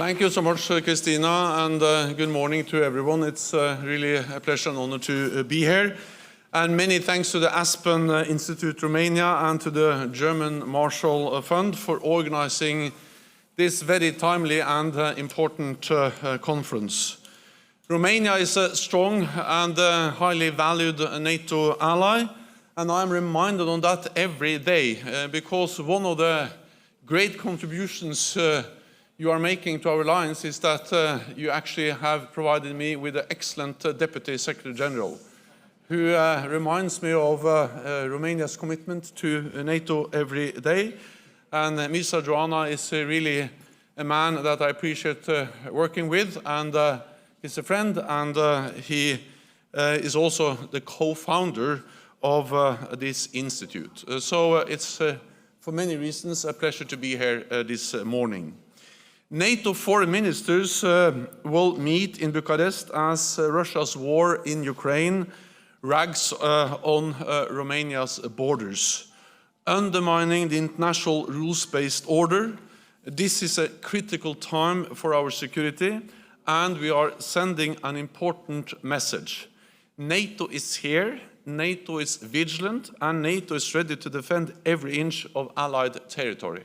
Thank you so much, Cristina, and good morning to everyone. It's really a pleasure and honor to be here. And many thanks to the Aspen Institute Romania and to the German Marshall Fund for organizing this very timely and important conference. Romania is a strong and highly valued NATO ally, and I'm reminded on that every day because one of the great contributions you are making to our alliance is that you actually have provided me with an excellent Deputy Secretary General who reminds me of Romania's commitment to NATO every day. And Mircea Geoana is really a man that I appreciate working with, and he's a friend, and he is also the co-founder of this institute. So it's, for many reasons, a pleasure to be here this morning. NATO foreign ministers will meet in Bucharest as Russia's war in Ukraine rags on Romania's borders, undermining the international rules-based order. This is a critical time for our security, and we are sending an important message. NATO is here, NATO is vigilant, and NATO is ready to defend every inch of Allied territory.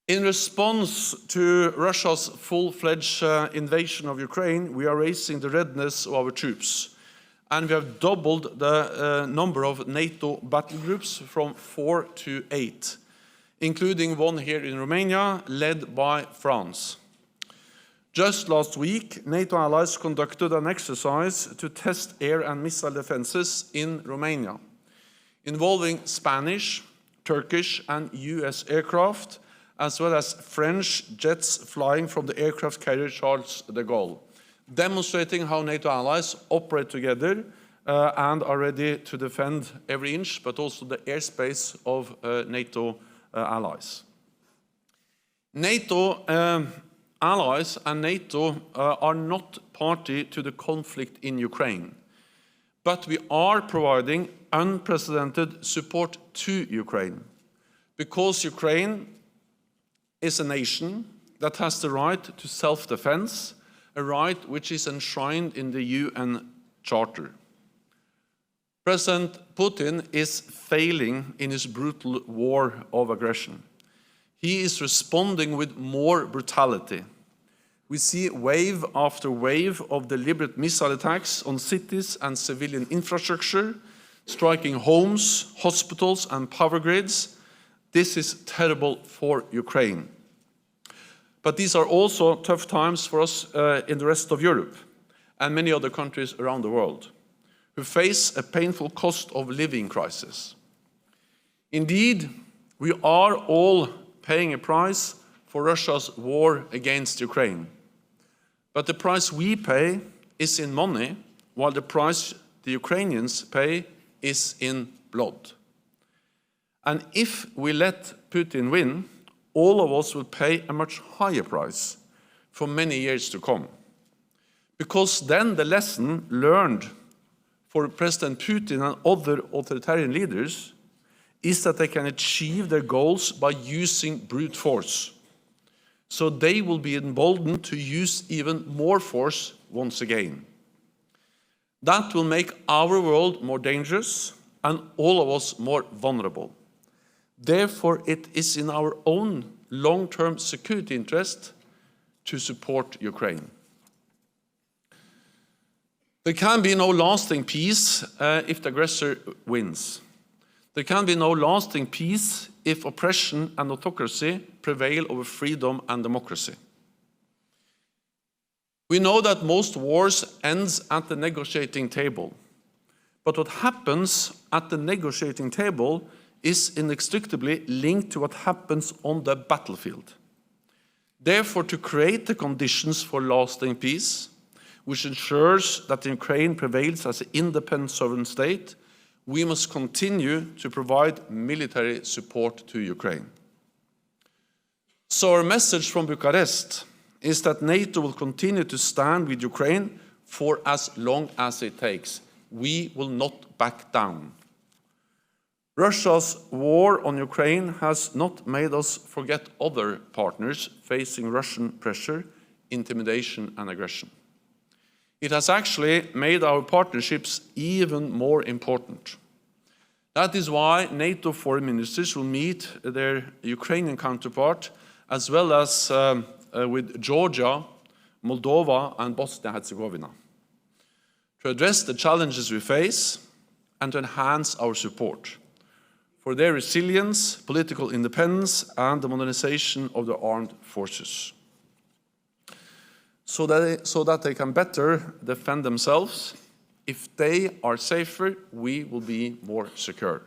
In response to Russia's full-fledged invasion of Ukraine, we are raising the readiness of our troops, and we have doubled the number of NATO battle groups from 4 to 8, including one here in Romania, led by France. Just last week, NATO allies conducted an exercise to test air and missile defenses in Romania, involving Spanish, Turkish, and US aircraft, as well as French jets flying from the aircraft carrier Charles de Gaulle, demonstrating how NATO allies operate together and are ready to defend every inch, but also the airspace of NATO allies. NATO allies and NATO are not party to the conflict in Ukraine, but we are providing unprecedented support to Ukraine, because Ukraine is a nation that has the right to self-defense, a right which is enshrined in the UN Charter. President Putin is failing in his brutal war of aggression. He is responding with more brutality. We see wave after wave of deliberate missile attacks on cities and civilian infrastructure, striking homes, hospitals, and power grids. This is terrible for Ukraine. But these are also tough times for us in the rest of Europe and many other countries around the world who face a painful cost of living crisis. Indeed, we are all paying a price for Russia's war against Ukraine. But the price we pay is in money, while the price the Ukrainians pay is in blood. And if we let Putin win, all of us will pay a much higher price for many years to come. Because then the lesson learned for President Putin and other authoritarian leaders is that they can achieve their goals by using brute force. So they will be emboldened to use even more force once again. That will make our world more dangerous and all of us more vulnerable. Therefore, it is in our own long-term security interest to support Ukraine. There can be no lasting peace if the aggressor wins. There can be no lasting peace if oppression and autocracy prevail over freedom and democracy. We know that most wars end at the negotiating table. But what happens at the negotiating table is inextricably linked to what happens on the battlefield. Therefore, to create the conditions for lasting peace, which ensures that Ukraine prevails as an independent sovereign state, we must continue to provide military support to Ukraine. So our message from Bucharest is that NATO will continue to stand with Ukraine for as long as it takes. We will not back down. Russia's war on Ukraine has not made us forget other partners facing Russian pressure, intimidation, and aggression. It has actually made our partnerships even more important. That is why NATO foreign ministers will meet their Ukrainian counterpart, as well as with Georgia, Moldova, and Bosnia-Herzegovina, to address the challenges we face and to enhance our support for their resilience, political independence, and the modernization of the armed forces, so that they can better defend themselves. If they are safer, we will be more secure.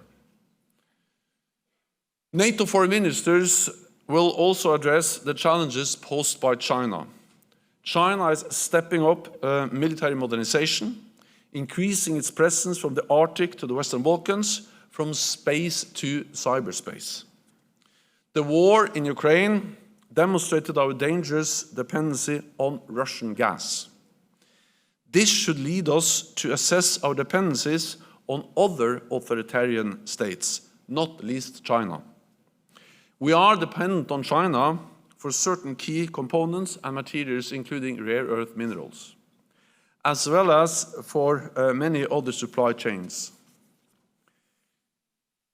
NATO foreign ministers will also address the challenges posed by China. China is stepping up military modernization, increasing its presence from the Arctic to the Western Balkans, from space to cyberspace. The war in Ukraine demonstrated our dangerous dependency on Russian gas. This should lead us to assess our dependencies on other authoritarian states, not least China. We are dependent on China for certain key components and materials, including rare earth minerals, as well as for many other supply chains.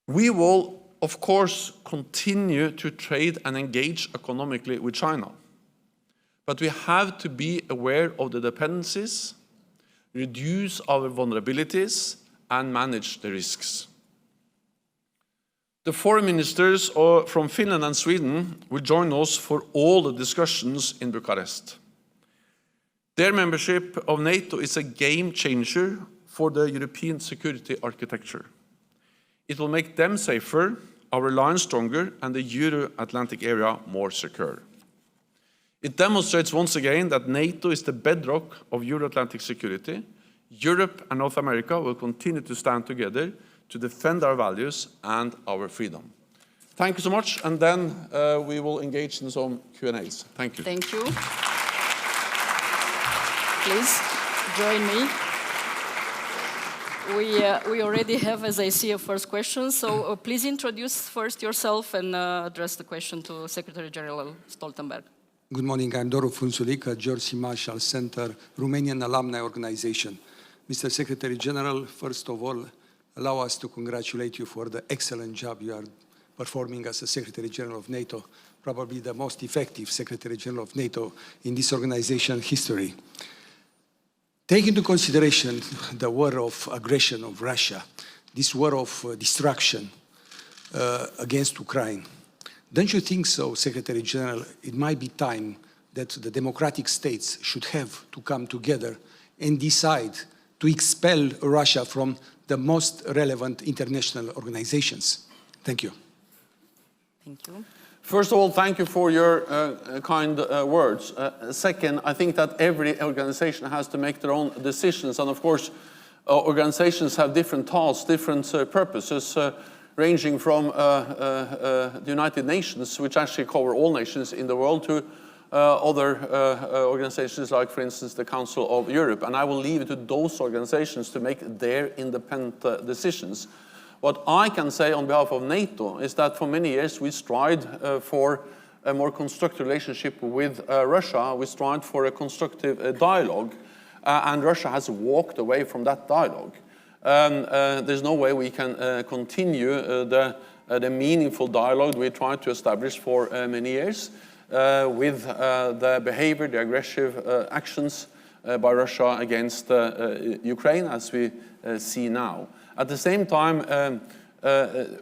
We will, of course, continue to trade and engage economically with China, but we have to be aware of the dependencies, reduce our vulnerabilities, and manage the risks. The foreign ministers from Finland and Sweden will join us for all the discussions in Bucharest. Their membership of NATO is a game changer for the European security architecture. It will make them safer, our alliance stronger, and the Euro-Atlantic area more secure. It demonstrates once again that NATO is the bedrock of Euro-Atlantic security. Europe and North America will continue to stand together to defend our values and our freedom. Thank you so much, and then we will engage in some Q&As. Thank you. Thank you. Please join me. We already have, as I see, a first question, so please introduce first yourself and address the question to Secretary General Stoltenberg. Good morning, I'm Doru Frunzulic, George C. Marshall Center, Romanian Alumni Organization. Mr. Secretary General, first of all, allow us to congratulate you for the excellent job you are performing as a Secretary General of NATO, probably the most effective Secretary General of NATO in this organization history. Take into consideration the war of aggression of Russia, this war of destruction against Ukraine. Don't you think so, Secretary General, it might be time that the democratic states should have to come together and decide to expel Russia from the most relevant international organizations? Thank you. Thank you. First of all, thank you for your kind words. Second, I think that every organization has to make their own decisions. And of course, organizations have different tasks, different purposes, ranging from the United Nations, which actually cover all nations in the world, to other organizations like, for instance, the Council of Europe. And I will leave it to those organizations to make their independent decisions. What I can say on behalf of NATO is that for many years we strived for a more constructive relationship with Russia. We strived for a constructive dialogue, and Russia has walked away from that dialogue. There's no way we can continue the meaningful dialogue we tried to establish for many years with the behavior, the aggressive actions by Russia against Ukraine, as we see now. At the same time,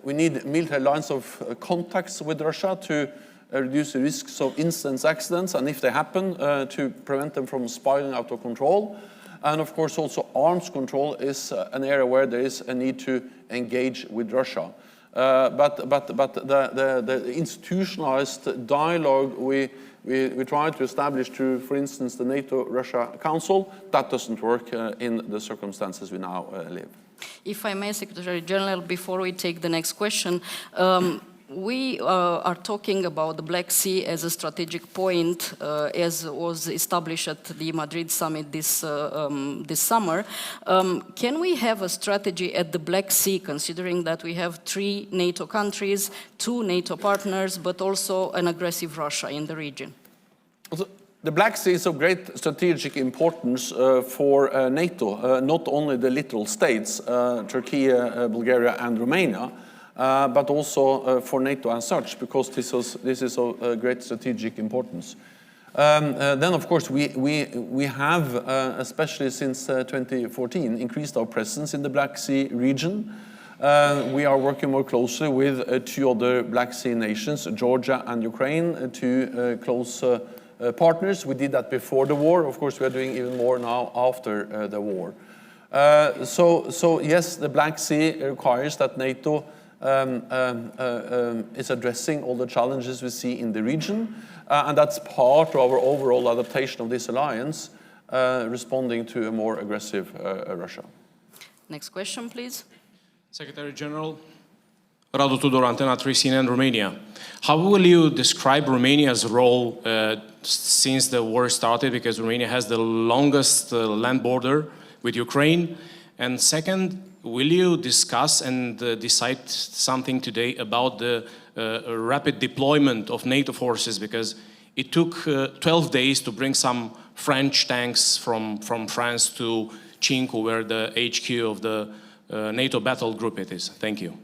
we need military lines of contacts with Russia to reduce the risks of incidents, accidents, and if they happen, to prevent them from spiraling out of control. And of course, also arms control is an area where there is a need to engage with Russia. But the institutionalized dialogue we try to establish through, for instance, the NATO-Russia Council, that doesn't work in the circumstances we now live. If I may, Secretary General, before we take the next question, we are talking about the Black Sea as a strategic point, as was established at the Madrid summit this summer. Can we have a strategy at the Black Sea, considering that we have 3 NATO countries, 2 NATO partners, but also an aggressive Russia in the region? The Black Sea is of great strategic importance for NATO, not only the littoral states, Turkey, Bulgaria and Romania, but also for NATO as such, because this is of great strategic importance. Then, of course, we have, especially since 2014, increased our presence in the Black Sea region. We are working more closely with 2 other Black Sea nations, Georgia and Ukraine, 2 close partners. We did that before the war. Of course, we are doing even more now after the war. So yes, the Black Sea requires that NATO is addressing all the challenges we see in the region, and that's part of our overall adaptation of this alliance, responding to a more aggressive Russia. Next question, please. Secretary General, Radu Tudor, Antena 3 CNN, Romania. How will you describe Romania's role since the war started, because Romania has the longest land border with Ukraine? And second, will you discuss and decide something today about the rapid deployment of NATO forces? Because it took 12 days to bring some French tanks from France to Cincu, where the HQ of the NATO battle group it is. Thank you.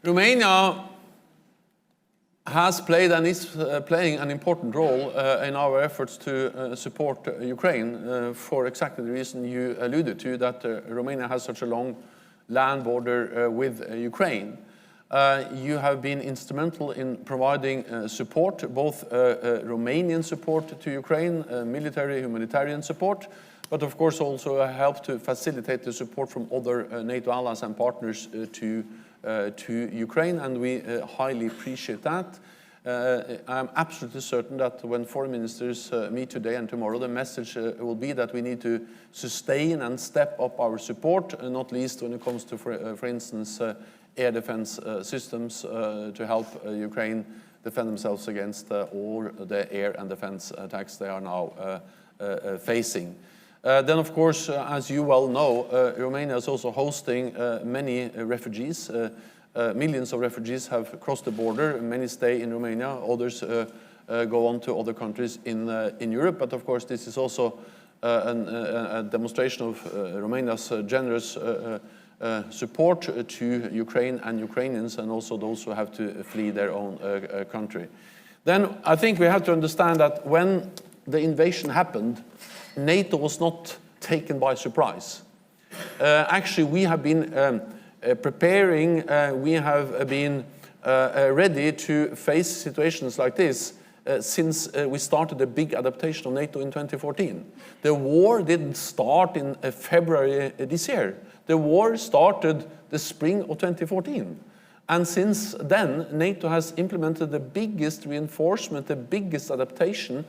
Romania has played and is playing an important role in our efforts to support Ukraine for exactly the reason you alluded to, that Romania has such a long land border with Ukraine. You have been instrumental in providing support, both Romanian support to Ukraine, military, humanitarian support, but of course also helped to facilitate the support from other NATO allies and partners to Ukraine, and we highly appreciate that. I'm absolutely certain that when foreign ministers meet today and tomorrow, the message will be that we need to sustain and step up our support, not least when it comes to, for instance, air defense systems to help Ukraine defend themselves against all the air and defense attacks they are now facing. Then, of course, as you well know, Romania is also hosting many refugees. Millions of refugees have crossed the border. Many stay in Romania. Others go on to other countries in Europe. But, of course, this is also a demonstration of Romania's generous support to Ukraine and Ukrainians, and also those who have to flee their own country. Then I think we have to understand that when the invasion happened, NATO was not taken by surprise. Actually, we have been preparing, we have been ready to face situations like this since we started a big adaptation of NATO in 2014. The war didn't start in February this year. The war started the spring of 2014. And since then, NATO has implemented the biggest reinforcement, the biggest adaptation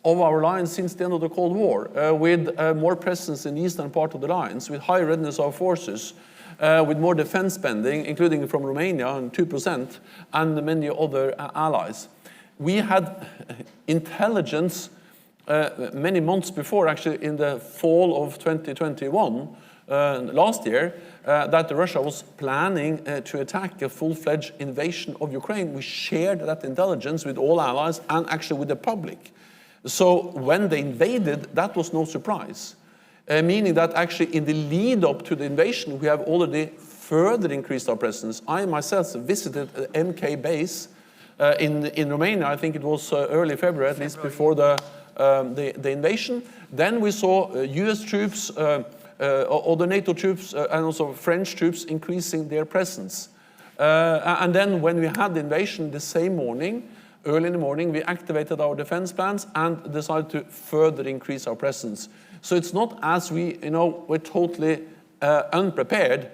of our alliance since the end of the Cold War, with more presence in the eastern part of the alliance, with high readiness of our forces, with more defense spending, including from Romania, 2%, and many other allies. We had intelligence many months before, actually in the fall of 2021, last year, that Russia was planning to attack a full-fledged invasion of Ukraine. We shared that intelligence with all allies and actually with the public. So when they invaded, that was no surprise, meaning that actually in the lead up to the invasion, we have already further increased our presence. I myself visited the MK base in Romania. I think it was early February, at least before the invasion. Then we saw US troops, other NATO troops, and also French troops increasing their presence. And then when we had the invasion the same morning, early in the morning, we activated our defense plans and decided to further increase our presence. So it's not as we're totally unprepared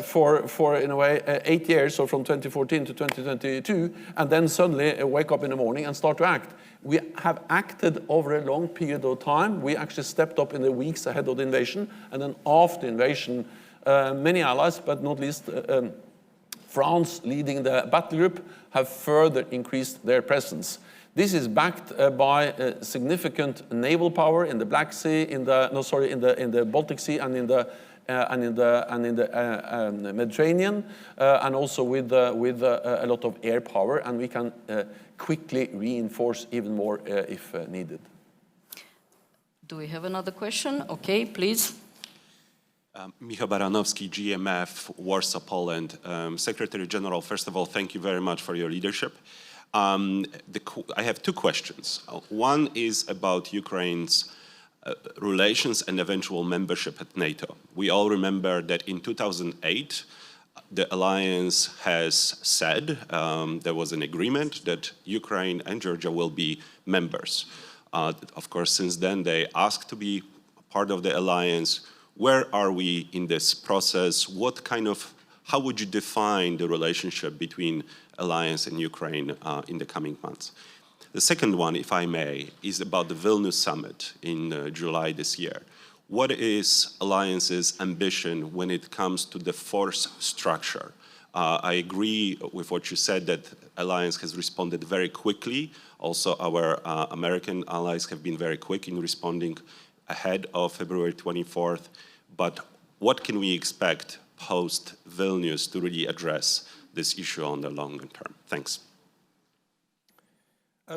for, in a way, 8 years, so from 2014 to 2022, and then suddenly wake up in the morning and start to act. We have acted over a long period of time. We actually stepped up in the weeks ahead of the invasion, and then after the invasion, many allies, but not least France leading the battle group, have further increased their presence. This is backed by significant naval power in the Black Sea, in the Baltic Sea, and in the Mediterranean, and also with a lot of air power, and we can quickly reinforce even more if needed. Do we have another question? Okay, please. Michał Baranowski, GMF, Warsaw, Poland. Secretary General, first of all, thank you very much for your leadership. I have two questions. One is about Ukraine's relations and eventual membership at NATO. We all remember that in 2008, the alliance has said there was an agreement that Ukraine and Georgia will be members. Of course, since then, they asked to be part of the alliance. Where are we in this process? How would you define the relationship between alliance and Ukraine in the coming months? The second one, if I may, is about the Vilnius summit in July this year. What is alliance's ambition when it comes to the force structure? I agree with what you said, that alliance has responded very quickly. Also, our American allies have been very quick in responding ahead of February 24th. But what can we expect post-Vilnius to really address this issue on the longer term? Thanks.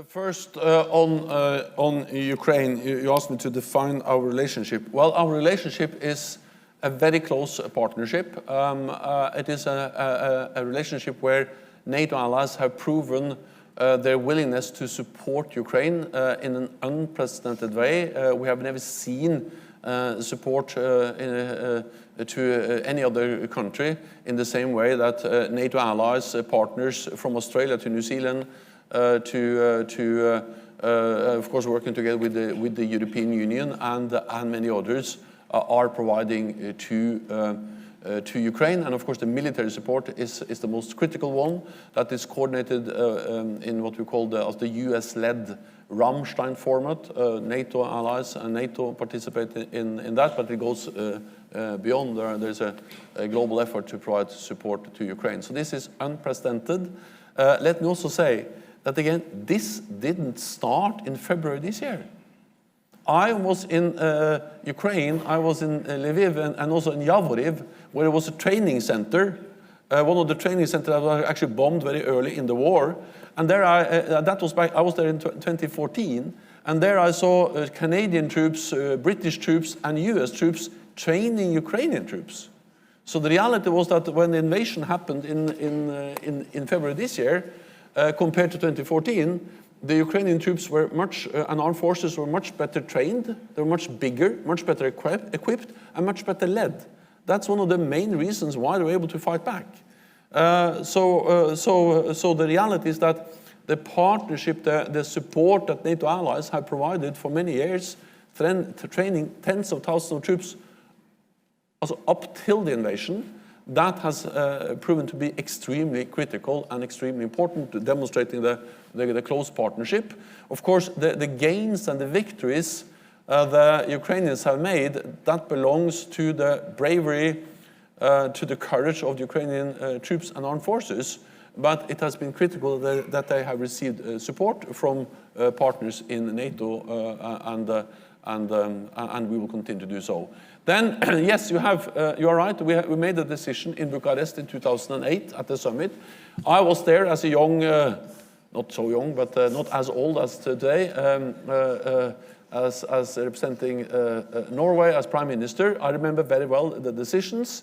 First, on Ukraine, you asked me to define our relationship. Well, our relationship is a very close partnership. It is a relationship where NATO allies have proven their willingness to support Ukraine in an unprecedented way. We have never seen support to any other country in the same way that NATO allies, partners from Australia to New Zealand, of course, working together with the European Union and many others, are providing to Ukraine. And of course, the military support is the most critical one, that is coordinated in what we call the US-led Rammstein format. NATO allies and NATO participate in that, but it goes beyond. There's a global effort to provide support to Ukraine. So this is unprecedented. Let me also say that, again, this didn't start in February this year. I was in Ukraine, I was in Lviv and also in Yavoriv, where there was a training center, one of the training centers that was actually bombed very early in the war. And there I was there in 2014, and there I saw Canadian troops, British troops, and US troops training Ukrainian troops. So the reality was that when the invasion happened in February this year, compared to 2014, the Ukrainian troops were and armed forces were much better trained, they were much bigger, much better equipped, and much better led. That's one of the main reasons why they were able to fight back. So the reality is that the partnership, the support that NATO allies have provided for many years, training tens of thousands of troops, also up till the invasion, that has proven to be extremely critical and extremely important, demonstrating the close partnership. Of course, the gains and the victories the Ukrainians have made, that belongs to the bravery, to the courage of the Ukrainian troops and armed forces. But it has been critical that they have received support from partners in NATO, and we will continue to do so. Then, yes, you are right. We made a decision in Bucharest in 2008 at the summit. I was there as a young, not so young, but not as old as today, as representing Norway as Prime Minister. I remember very well the decisions.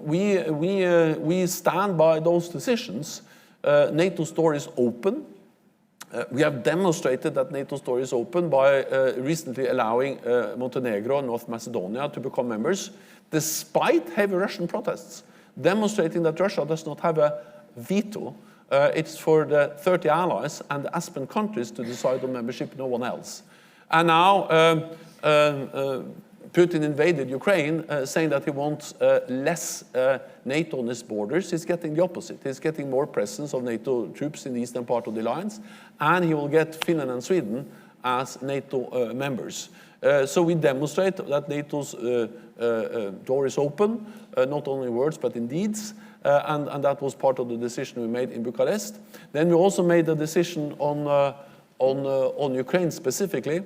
We stand by those decisions. NATO's door is open. We have demonstrated that NATO's door is open by recently allowing Montenegro and North Macedonia to become members, despite heavy Russian protests, demonstrating that Russia does not have a veto. It's for the 30 allies and the Aspen countries to decide on membership, no one else. And now Putin invaded Ukraine, saying that he wants less NATO on his borders. He's getting the opposite. He's getting more presence of NATO troops in the eastern part of the alliance, and he will get Finland and Sweden as NATO members. So we demonstrate that NATO's door is open, not only in words but in deeds, and that was part of the decision we made in Bucharest. Then we also made a decision on Ukraine specifically,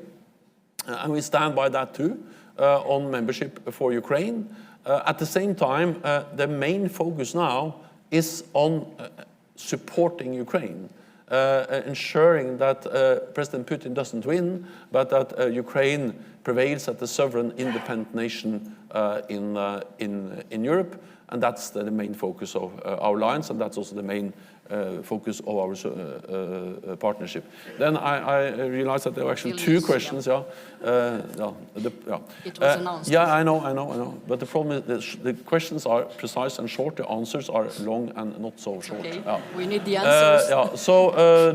and we stand by that too, on membership for Ukraine. At the same time, the main focus now is on supporting Ukraine, ensuring that President Putin doesn't win, but that Ukraine prevails as a sovereign, independent nation in Europe, and that's the main focus of our alliance, and that's also the main focus of our partnership. Then I realized that there were actually two questions. Yeah. It was announced. Yeah, I know. But the problem is the questions are precise and short. The answers are long and not so short. Okay. Yeah. We need the answers.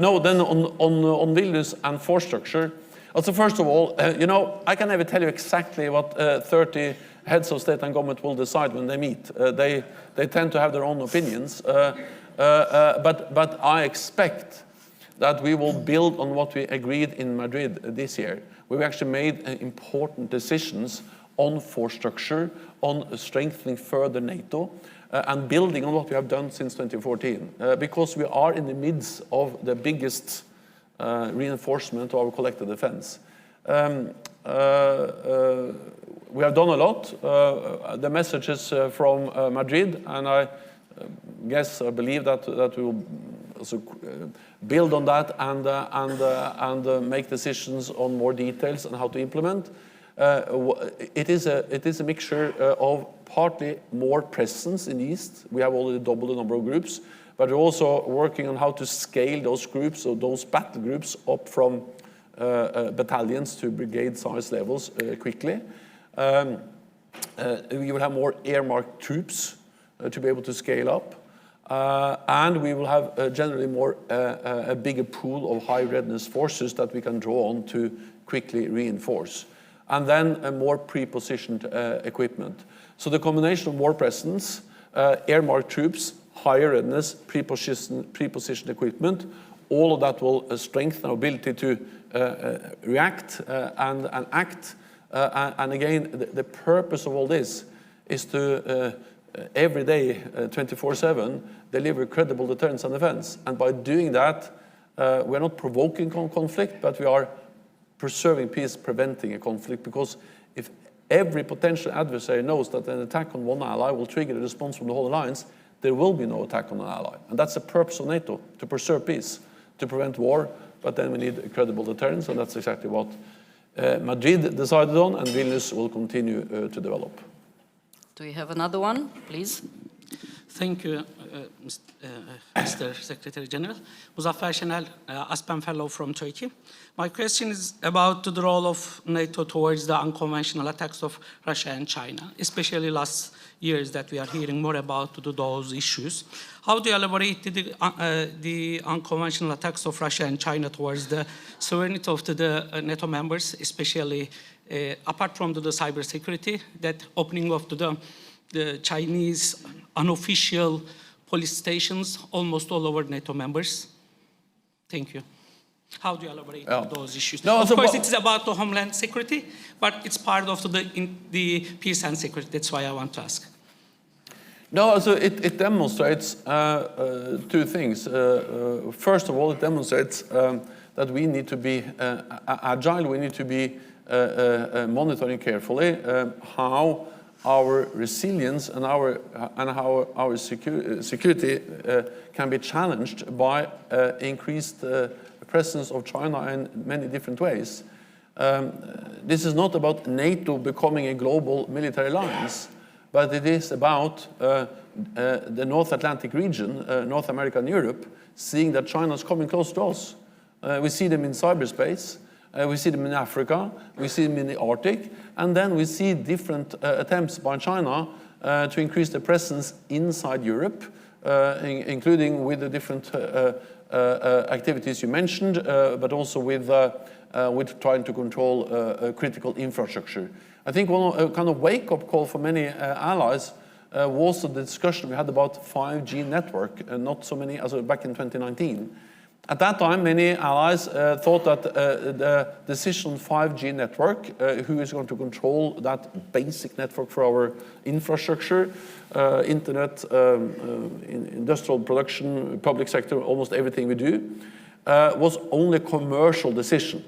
No. Then on Vilnius and force structure. Also, first of all, I can never tell you exactly what 30 heads of state and government will decide when they meet. They tend to have their own opinions. But I expect that we will build on what we agreed in Madrid this year. We've actually made important decisions on force structure, on strengthening further NATO, and building on what we have done since 2014. Because we are in the midst of the biggest reinforcement of our collective defense. We have done a lot. The messages from Madrid, and I believe that we will also build on that and make decisions on more details on how to implement. It is a mixture of partly more presence in the East. We have already doubled the number of groups, but we're also working on how to scale those groups, or those battle groups, up from battalions to brigade-size levels quickly. We will have more earmarked troops to be able to scale up. And we will have generally a bigger pool of high readiness forces that we can draw on to quickly reinforce. And then a more pre-positioned equipment. So the combination of more presence, earmarked troops, higher readiness, pre-positioned equipment, all of that will strengthen our ability to react and act. And again, the purpose of all this is to every day, 24/7, deliver credible deterrence and defense. And by doing that, we're not provoking conflict, but we are preserving peace, preventing a conflict. Because if every potential adversary knows that an attack on one ally will trigger a response from the whole alliance, there will be no attack on an ally. And that's the purpose of NATO, to preserve peace, to prevent war, but then we need a credible deterrence, and that's exactly what Madrid decided on, and Vilnius will continue to develop. Do we have another one, please? Thank you, Mr. Secretary General. Muzaffer Şenel, Aspen Fellow from Turkey. My question is about the role of NATO towards the unconventional attacks of Russia and China, especially last years that we are hearing more about those issues. How do you elaborate the unconventional attacks of Russia and China towards the sovereignty of the NATO members, especially apart from the cybersecurity, that opening of the Chinese unofficial police stations almost all over NATO members? Thank you. How do you elaborate on those issues? No, of course, it's about the homeland security, but it's part of the peace and security. That's why I want to ask. No, so it demonstrates two things. First of all, it demonstrates that we need to be agile. We need to be monitoring carefully how our resilience and how our security can be challenged by increased presence of China in many different ways. This is not about NATO becoming a global military alliance, but it is about the North Atlantic region, North America and Europe, seeing that China is coming close to us. We see them in cyberspace, we see them in Africa, we see them in the Arctic, and then we see different attempts by China to increase their presence inside Europe, including with the different activities you mentioned, but also with trying to control critical infrastructure. I think one kind of wake-up call for many allies was the discussion we had about 5G network, not so many as back in 2019. At that time, many allies thought that the decision on 5G network, who is going to control that basic network for our infrastructure, internet, industrial production, public sector, almost everything we do, was only a commercial decision.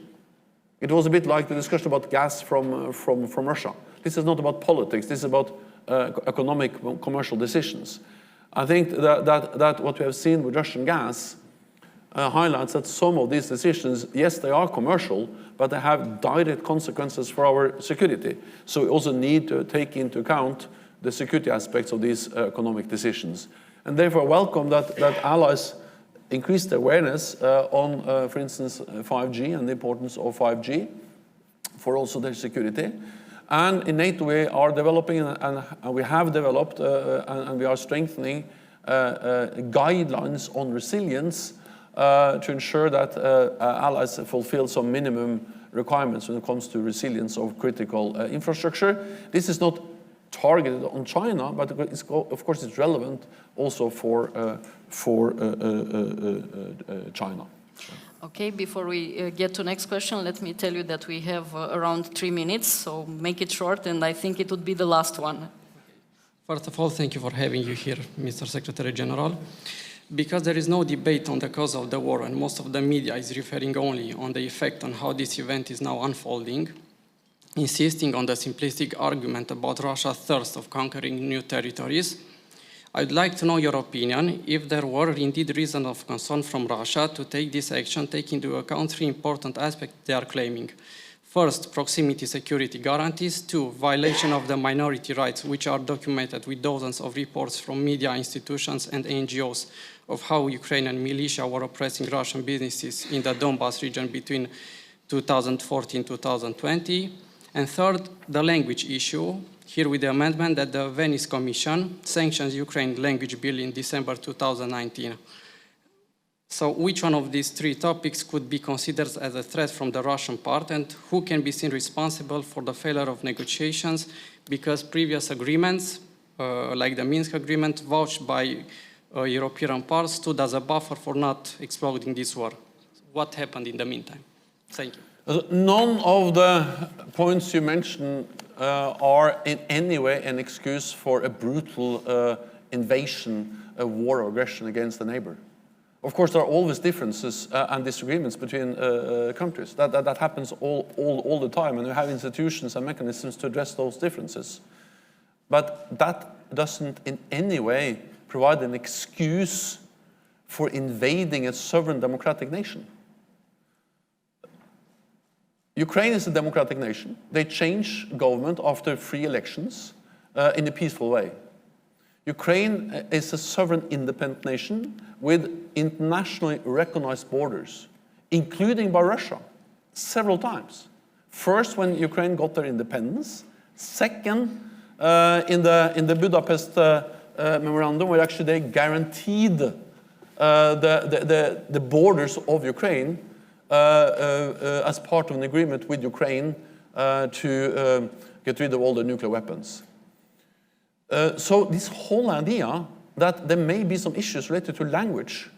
It was a bit like the discussion about gas from Russia. This is not about politics, this is about economic, commercial decisions. I think that what we have seen with Russian gas highlights that some of these decisions, yes, they are commercial, but they have direct consequences for our security. So we also need to take into account the security aspects of these economic decisions. And therefore welcome that allies increased awareness on, for instance, 5G and the importance of 5G for also their security. And in NATO we are developing, and we have developed, and we are strengthening guidelines on resilience to ensure that allies fulfill some minimum requirements when it comes to resilience of critical infrastructure. This is not targeted on China, but it's, of course it's relevant also for China. Okay, before we get to next question, let me tell you that we have around 3 minutes, so make it short, and I think it would be the last one. First of all, thank you for having you here, Mr. Secretary General. Because there is no debate on the cause of the war, and most of the media is referring only on the effect on how this event is now unfolding, insisting on the simplistic argument about Russia's thirst of conquering new territories, I'd like to know your opinion if there were indeed reason of concern from Russia to take this action, taking into account 3 important aspects they are claiming. First, proximity security guarantees. 2, violation of the minority rights, which are documented with dozens of reports from media institutions and NGOs of how Ukrainian militia were oppressing Russian businesses in the Donbas region between 2014-2020. And third, the language issue, here with the amendment that the Venice Commission sanctions Ukraine language bill in December 2019. So which one of these 3 topics could be considered as a threat from the Russian part, and who can be seen responsible for the failure of negotiations, because previous agreements, like the Minsk agreement, vouched by European parts, stood as a buffer for not exploding this war. What happened in the meantime? Thank you. None of the points you mentioned are in any way an excuse for a brutal invasion, a war or aggression against a neighbor. Of course, there are always differences and disagreements between countries. That happens all the time, and we have institutions and mechanisms to address those differences. But that doesn't in any way provide an excuse for invading a sovereign democratic nation. Ukraine is a democratic nation. They change government after free elections in a peaceful way. Ukraine is a sovereign independent nation with internationally recognized borders, including by Russia, several times. First, when Ukraine got their independence. Second, in the Budapest memorandum, where actually they guaranteed the borders of Ukraine as part of an agreement with Ukraine to get rid of all the nuclear weapons. So this whole idea that there may be some issues related to language,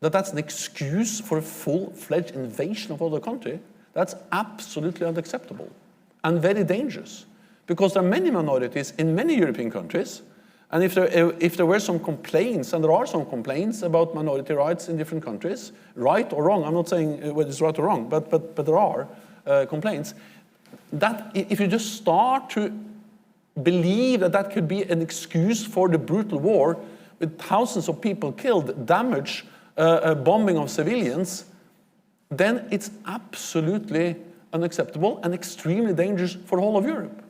that's an excuse for a full-fledged invasion of other country, that's absolutely unacceptable and very dangerous. Because there are many minorities in many European countries, and if there were some complaints, and there are some complaints about minority rights in different countries, right or wrong, I'm not saying whether it's right or wrong, but there are complaints, that if you just start to believe that could be an excuse for the brutal war with thousands of people killed, damage, bombing of civilians, then it's absolutely unacceptable and extremely dangerous for the whole of Europe.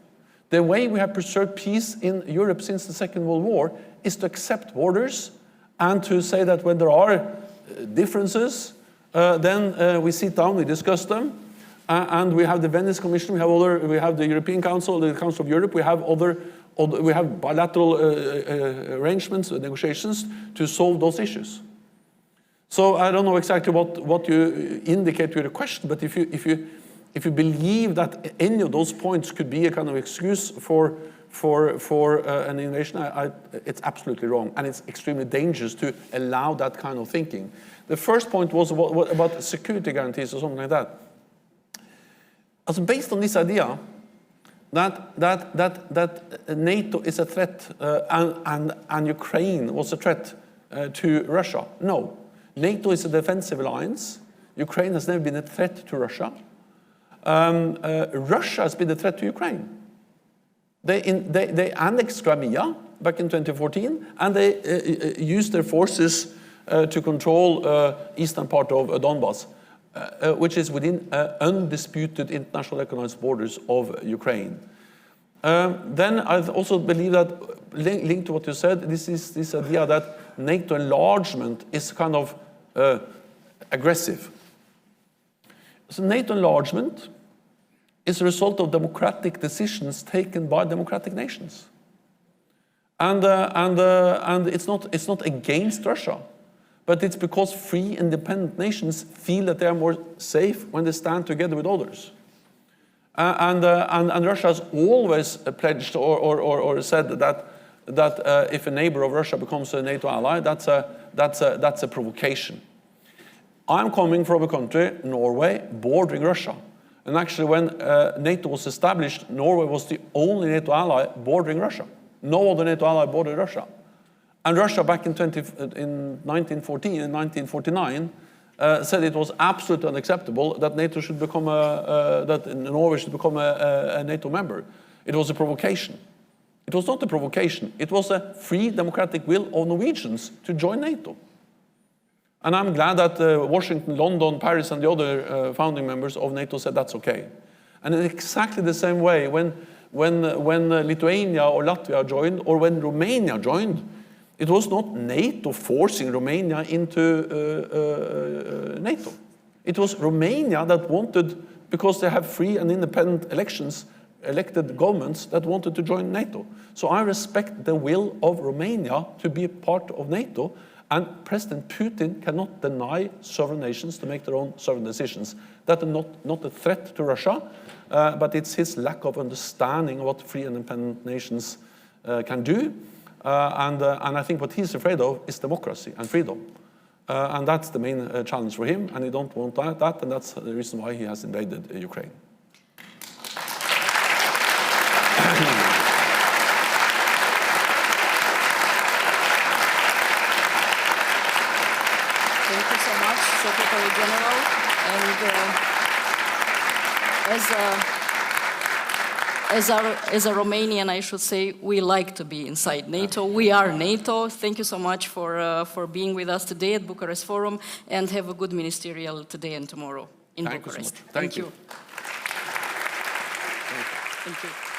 The way we have preserved peace in Europe since the Second World War is to accept borders and to say that when there are differences, then we sit down, we discuss them, and we have the Venice Commission, we have the European Council, the Council of Europe, we have we have bilateral arrangements, negotiations to solve those issues. So I don't know exactly what you indicate with your question, but if you believe that any of those points could be a kind of excuse for an invasion, it's absolutely wrong, and it's extremely dangerous to allow that kind of thinking. The first point was about security guarantees or something like that. Also, based on this idea that NATO is a threat and Ukraine was a threat to Russia. No, NATO is a defensive alliance. Ukraine has never been a threat to Russia. Russia has been a threat to Ukraine. They annexed Crimea back in 2014, and they used their forces to control eastern part of Donbas, which is within undisputed international recognized borders of Ukraine. Then I also believe that, linked to what you said, this idea that NATO enlargement is kind of aggressive. So NATO enlargement is a result of democratic decisions taken by democratic nations. And it's not against Russia, but it's because free, independent nations feel that they are more safe when they stand together with others. And Russia has always pledged or said that if a neighbor of Russia becomes a NATO ally, that's a provocation. I'm coming from a country, Norway, bordering Russia. And actually, when NATO was established, Norway was the only NATO ally bordering Russia. No other NATO ally bordered Russia. And Russia, back in 1914 and 1949, said it was absolutely unacceptable that NATO should become that Norway should become a NATO member. It was a provocation. It was not a provocation. It was a free democratic will of Norwegians to join NATO. And I'm glad that Washington, London, Paris, and the other founding members of NATO said that's okay. And in exactly the same way, when Lithuania or Latvia joined, or when Romania joined, it was not NATO forcing Romania into NATO. It was Romania that wanted, because they have free and independent elections, elected governments that wanted to join NATO. So I respect the will of Romania to be a part of NATO, and President Putin cannot deny sovereign nations to make their own sovereign decisions. That is not a threat to Russia, but it's his lack of understanding of what free and independent nations can do. And I think what he's afraid of is democracy and freedom. And that's the main challenge for him, and he don't want that, and that's the reason why he has invaded Ukraine. Thank you so much, Secretary General. And as a Romanian, I should say, we like to be inside NATO. We are NATO. Thank you so much for being with us today at Bucharest Forum, and have a good ministerial today and tomorrow in Bucharest. Thank you so much. Thank you. Thank you.